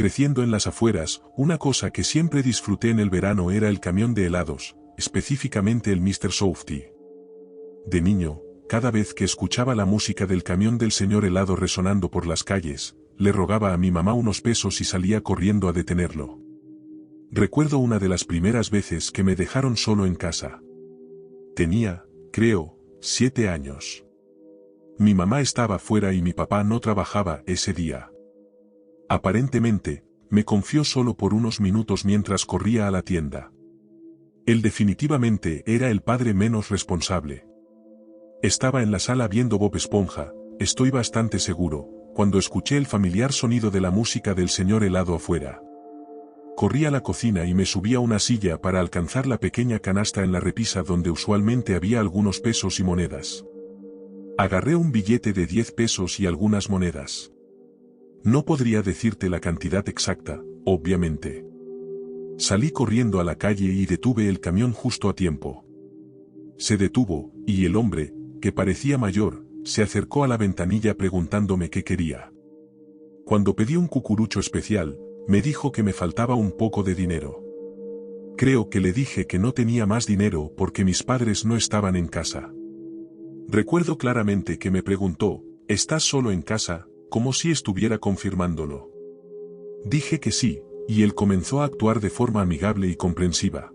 Creciendo en las afueras, una cosa que siempre disfruté en el verano era el camión de helados, específicamente el Mr. Softy. De niño, cada vez que escuchaba la música del camión del señor helado resonando por las calles, le rogaba a mi mamá unos pesos y salía corriendo a detenerlo. Recuerdo una de las primeras veces que me dejaron solo en casa. Tenía, creo, 7 años. Mi mamá estaba fuera y mi papá no trabajaba ese día. Aparentemente, me confió solo por unos minutos mientras corría a la tienda. Él definitivamente era el padre menos responsable. Estaba en la sala viendo Bob Esponja, estoy bastante seguro, cuando escuché el familiar sonido de la música del señor helado afuera. Corrí a la cocina y me subí a una silla para alcanzar la pequeña canasta en la repisa donde usualmente había algunos pesos y monedas. Agarré un billete de 10 pesos y algunas monedas. No podría decirte la cantidad exacta, obviamente. Salí corriendo a la calle y detuve el camión justo a tiempo. Se detuvo, y el hombre, que parecía mayor, se acercó a la ventanilla preguntándome qué quería. Cuando pedí un cucurucho especial, me dijo que me faltaba un poco de dinero. Creo que le dije que no tenía más dinero porque mis padres no estaban en casa. Recuerdo claramente que me preguntó, ¿estás solo en casa?, como si estuviera confirmándolo. Dije que sí, y él comenzó a actuar de forma amigable y comprensiva.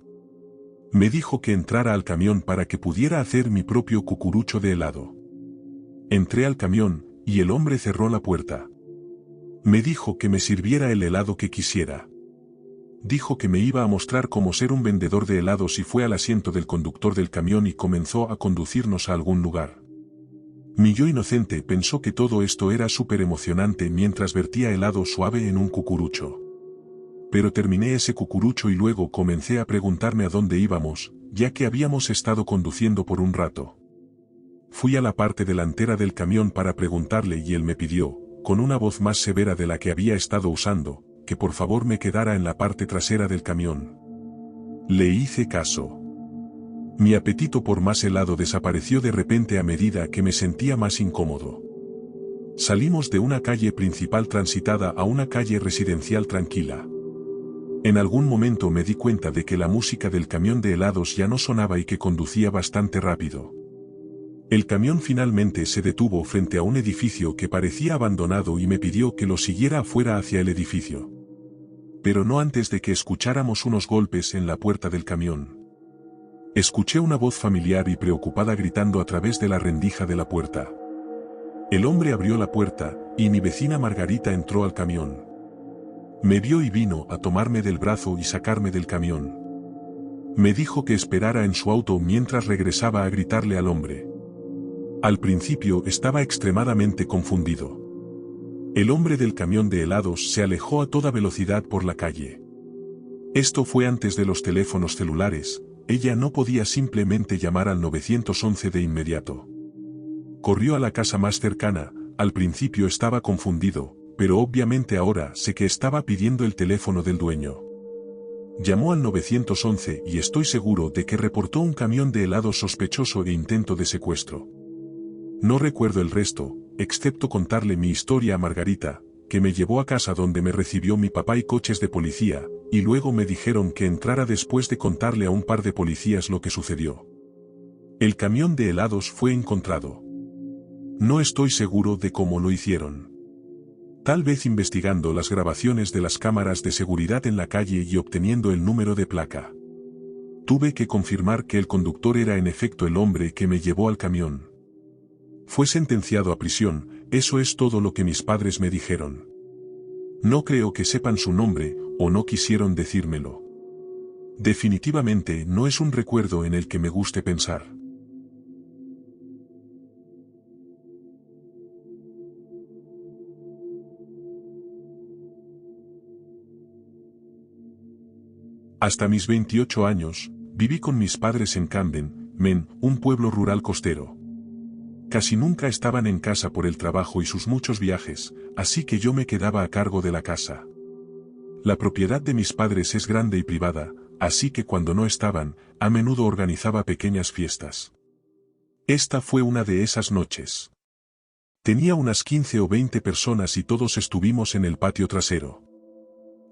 Me dijo que entrara al camión para que pudiera hacer mi propio cucurucho de helado. Entré al camión, y el hombre cerró la puerta. Me dijo que me sirviera el helado que quisiera. Dijo que me iba a mostrar cómo ser un vendedor de helados y fue al asiento del conductor del camión y comenzó a conducirnos a algún lugar. Mi yo inocente pensó que todo esto era súper emocionante mientras vertía helado suave en un cucurucho. Pero terminé ese cucurucho y luego comencé a preguntarme a dónde íbamos, ya que habíamos estado conduciendo por un rato. Fui a la parte delantera del camión para preguntarle y él me pidió, con una voz más severa de la que había estado usando, que por favor me quedara en la parte trasera del camión. Le hice caso. Mi apetito por más helado desapareció de repente a medida que me sentía más incómodo. Salimos de una calle principal transitada a una calle residencial tranquila. En algún momento me di cuenta de que la música del camión de helados ya no sonaba y que conducía bastante rápido. El camión finalmente se detuvo frente a un edificio que parecía abandonado y me pidió que lo siguiera afuera hacia el edificio. Pero no antes de que escucháramos unos golpes en la puerta del camión. Escuché una voz familiar y preocupada gritando a través de la rendija de la puerta. El hombre abrió la puerta, y mi vecina Margarita entró al camión. Me vio y vino a tomarme del brazo y sacarme del camión. Me dijo que esperara en su auto mientras regresaba a gritarle al hombre. Al principio estaba extremadamente confundido. El hombre del camión de helados se alejó a toda velocidad por la calle. Esto fue antes de los teléfonos celulares. Ella no podía simplemente llamar al 911 de inmediato. Corrió a la casa más cercana, al principio estaba confundido, pero obviamente ahora sé que estaba pidiendo el teléfono del dueño. Llamó al 911 y estoy seguro de que reportó un camión de helados sospechoso e intento de secuestro. No recuerdo el resto, excepto contarle mi historia a Margarita, que me llevó a casa donde me recibió mi papá y coches de policía, y luego me dijeron que entrara después de contarle a un par de policías lo que sucedió. El camión de helados fue encontrado. No estoy seguro de cómo lo hicieron. Tal vez investigando las grabaciones de las cámaras de seguridad en la calle y obteniendo el número de placa. Tuve que confirmar que el conductor era en efecto el hombre que me llevó al camión. Fue sentenciado a prisión, eso es todo lo que mis padres me dijeron. No creo que sepan su nombre, o no quisieron decírmelo. Definitivamente no es un recuerdo en el que me guste pensar. Hasta mis 28 años, viví con mis padres en Camden, Maine, un pueblo rural costero. Casi nunca estaban en casa por el trabajo y sus muchos viajes, así que yo me quedaba a cargo de la casa. La propiedad de mis padres es grande y privada, así que cuando no estaban, a menudo organizaba pequeñas fiestas. Esta fue una de esas noches. Tenía unas 15 o 20 personas y todos estuvimos en el patio trasero.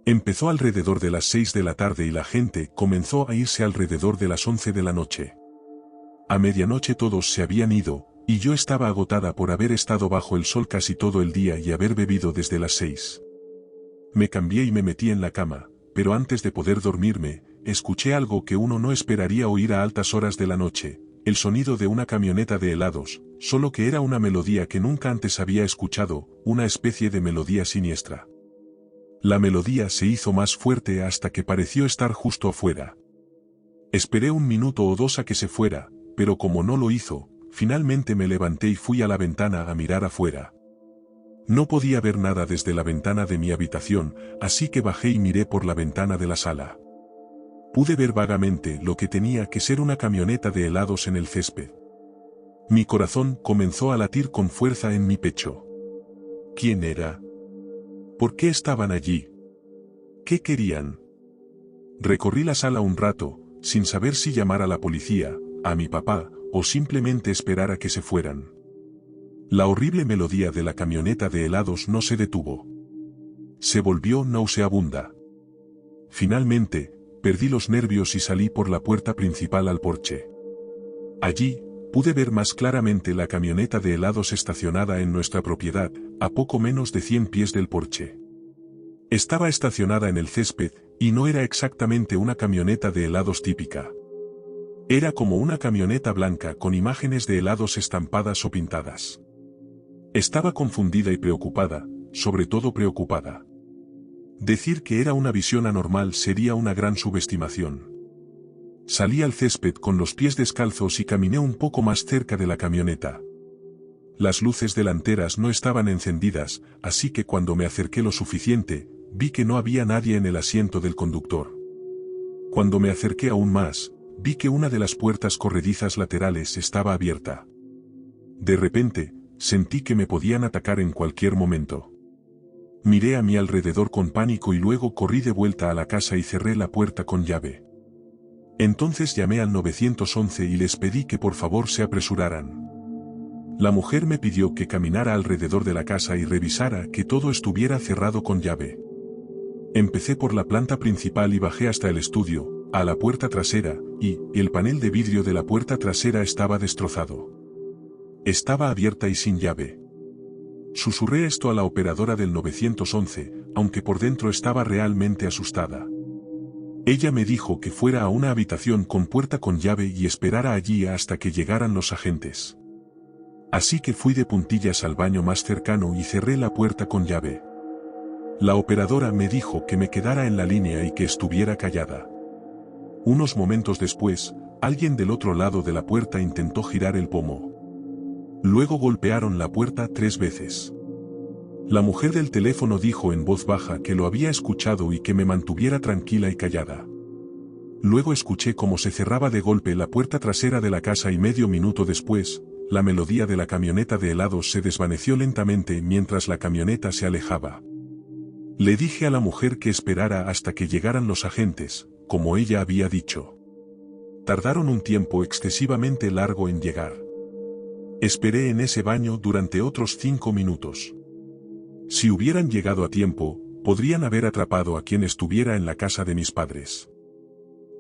Empezó alrededor de las 6 de la tarde y la gente comenzó a irse alrededor de las 11 de la noche. A medianoche todos se habían ido, y yo estaba agotada por haber estado bajo el sol casi todo el día y haber bebido desde las 6. Me cambié y me metí en la cama, pero antes de poder dormirme, escuché algo que uno no esperaría oír a altas horas de la noche, el sonido de una camioneta de helados, solo que era una melodía que nunca antes había escuchado, una especie de melodía siniestra. La melodía se hizo más fuerte hasta que pareció estar justo afuera. Esperé un minuto o dos a que se fuera, pero como no lo hizo, finalmente me levanté y fui a la ventana a mirar afuera. No podía ver nada desde la ventana de mi habitación, así que bajé y miré por la ventana de la sala. Pude ver vagamente lo que tenía que ser una camioneta de helados en el césped. Mi corazón comenzó a latir con fuerza en mi pecho. ¿Quién era? ¿Por qué estaban allí? ¿Qué querían? Recorrí la sala un rato, sin saber si llamar a la policía, a mi papá, o simplemente esperar a que se fueran. La horrible melodía de la camioneta de helados no se detuvo. Se volvió nauseabunda. Finalmente, perdí los nervios y salí por la puerta principal al porche. Allí, pude ver más claramente la camioneta de helados estacionada en nuestra propiedad, a poco menos de 100 pies del porche. Estaba estacionada en el césped, y no era exactamente una camioneta de helados típica. Era como una camioneta blanca con imágenes de helados estampadas o pintadas. Estaba confundida y preocupada, sobre todo preocupada. Decir que era una visión anormal sería una gran subestimación. Salí al césped con los pies descalzos y caminé un poco más cerca de la camioneta. Las luces delanteras no estaban encendidas, así que cuando me acerqué lo suficiente, vi que no había nadie en el asiento del conductor. Cuando me acerqué aún más, vi que una de las puertas corredizas laterales estaba abierta. De repente, sentí que me podían atacar en cualquier momento. Miré a mi alrededor con pánico y luego corrí de vuelta a la casa y cerré la puerta con llave. Entonces llamé al 911 y les pedí que por favor se apresuraran. La mujer me pidió que caminara alrededor de la casa y revisara que todo estuviera cerrado con llave. Empecé por la planta principal y bajé hasta el estudio, a la puerta trasera, y el panel de vidrio de la puerta trasera estaba destrozado. Estaba abierta y sin llave. Susurré esto a la operadora del 911, aunque por dentro estaba realmente asustada. Ella me dijo que fuera a una habitación con puerta con llave y esperara allí hasta que llegaran los agentes. Así que fui de puntillas al baño más cercano y cerré la puerta con llave. La operadora me dijo que me quedara en la línea y que estuviera callada. Unos momentos después, alguien del otro lado de la puerta intentó girar el pomo. Luego golpearon la puerta 3 veces. La mujer del teléfono dijo en voz baja que lo había escuchado y que me mantuviera tranquila y callada. Luego escuché cómo se cerraba de golpe la puerta trasera de la casa y medio minuto después, la melodía de la camioneta de helados se desvaneció lentamente mientras la camioneta se alejaba. Le dije a la mujer que esperara hasta que llegaran los agentes, como ella había dicho. Tardaron un tiempo excesivamente largo en llegar. Esperé en ese baño durante otros 5 minutos. Si hubieran llegado a tiempo, podrían haber atrapado a quien estuviera en la casa de mis padres.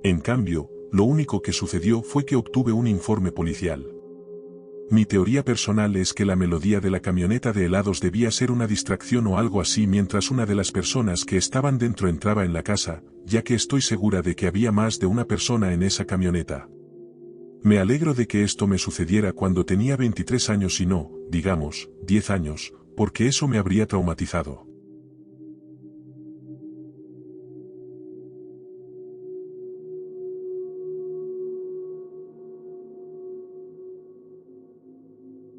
En cambio, lo único que sucedió fue que obtuve un informe policial. Mi teoría personal es que la melodía de la camioneta de helados debía ser una distracción o algo así mientras una de las personas que estaban dentro entraba en la casa, ya que estoy segura de que había más de una persona en esa camioneta. Me alegro de que esto me sucediera cuando tenía 23 años y no, digamos, 10 años, porque eso me habría traumatizado.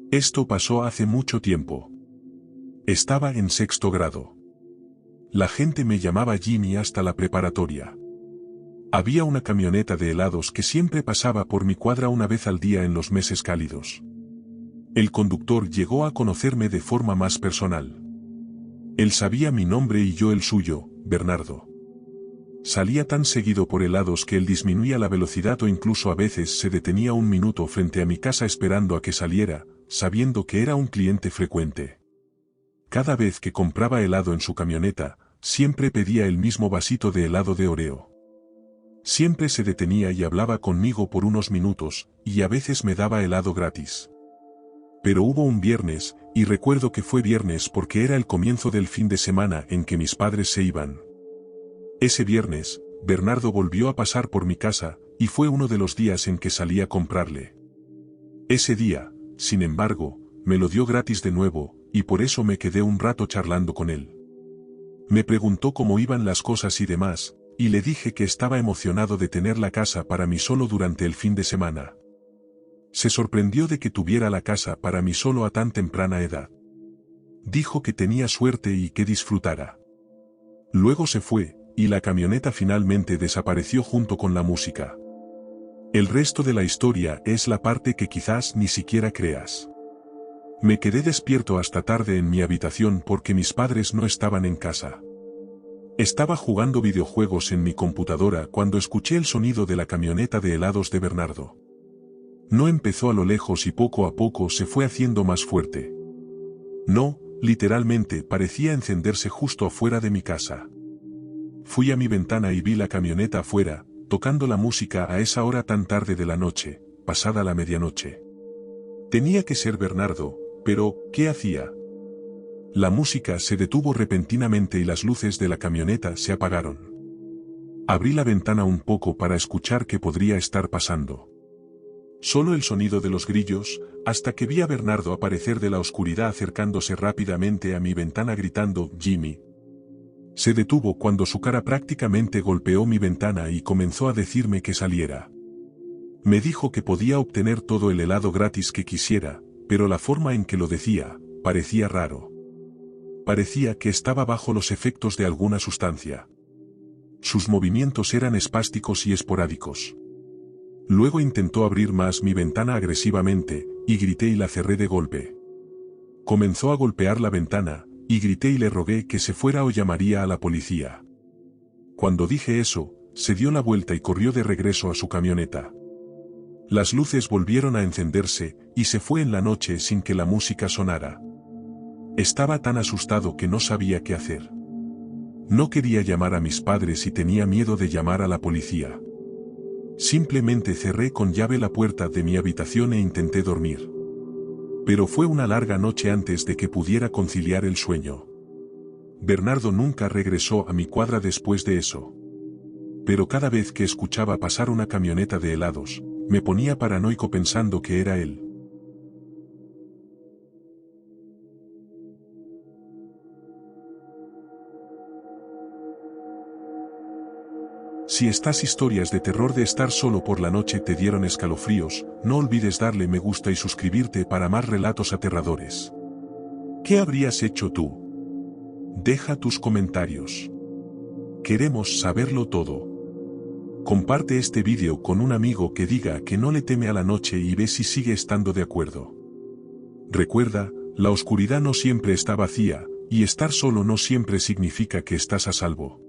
Esto pasó hace mucho tiempo. Estaba en 6º grado. La gente me llamaba Jimmy hasta la preparatoria. Había una camioneta de helados que siempre pasaba por mi cuadra una vez al día en los meses cálidos. El conductor llegó a conocerme de forma más personal. Él sabía mi nombre y yo el suyo, Bernardo. Salía tan seguido por helados que él disminuía la velocidad o incluso a veces se detenía un minuto frente a mi casa esperando a que saliera, sabiendo que era un cliente frecuente. Cada vez que compraba helado en su camioneta, siempre pedía el mismo vasito de helado de Oreo. Siempre se detenía y hablaba conmigo por unos minutos, y a veces me daba helado gratis. Pero hubo un viernes, y recuerdo que fue viernes porque era el comienzo del fin de semana en que mis padres se iban. Ese viernes, Bernardo volvió a pasar por mi casa, y fue uno de los días en que salí a comprarle. Ese día, sin embargo, me lo dio gratis de nuevo, y por eso me quedé un rato charlando con él. Me preguntó cómo iban las cosas y demás, y le dije que estaba emocionado de tener la casa para mí solo durante el fin de semana. Se sorprendió de que tuviera la casa para mí solo a tan temprana edad. Dijo que tenía suerte y que disfrutara. Luego se fue, y la camioneta finalmente desapareció junto con la música. El resto de la historia es la parte que quizás ni siquiera creas. Me quedé despierto hasta tarde en mi habitación porque mis padres no estaban en casa. Estaba jugando videojuegos en mi computadora cuando escuché el sonido de la camioneta de helados de Bernardo. No empezó a lo lejos y poco a poco se fue haciendo más fuerte. No, literalmente parecía encenderse justo afuera de mi casa. Fui a mi ventana y vi la camioneta afuera, tocando la música a esa hora tan tarde de la noche, pasada la medianoche. Tenía que ser Bernardo, pero, ¿qué hacía? La música se detuvo repentinamente y las luces de la camioneta se apagaron. Abrí la ventana un poco para escuchar qué podría estar pasando. Solo el sonido de los grillos, hasta que vi a Bernardo aparecer de la oscuridad acercándose rápidamente a mi ventana gritando, «Jimmy». Se detuvo cuando su cara prácticamente golpeó mi ventana y comenzó a decirme que saliera. Me dijo que podía obtener todo el helado gratis que quisiera, pero la forma en que lo decía, parecía raro. Parecía que estaba bajo los efectos de alguna sustancia. Sus movimientos eran espásticos y esporádicos. Luego intentó abrir más mi ventana agresivamente, y grité y la cerré de golpe. Comenzó a golpear la ventana, y grité y le rogué que se fuera o llamaría a la policía. Cuando dije eso, se dio la vuelta y corrió de regreso a su camioneta. Las luces volvieron a encenderse, y se fue en la noche sin que la música sonara. Estaba tan asustado que no sabía qué hacer. No quería llamar a mis padres y tenía miedo de llamar a la policía. Simplemente cerré con llave la puerta de mi habitación e intenté dormir. Pero fue una larga noche antes de que pudiera conciliar el sueño. Bernardo nunca regresó a mi cuadra después de eso. Pero cada vez que escuchaba pasar una camioneta de helados, me ponía paranoico pensando que era él. Si estas historias de terror de estar solo por la noche te dieron escalofríos, no olvides darle me gusta y suscribirte para más relatos aterradores. ¿Qué habrías hecho tú? Deja tus comentarios. Queremos saberlo todo. Comparte este vídeo con un amigo que diga que no le teme a la noche y ve si sigue estando de acuerdo. Recuerda, la oscuridad no siempre está vacía, y estar solo no siempre significa que estás a salvo.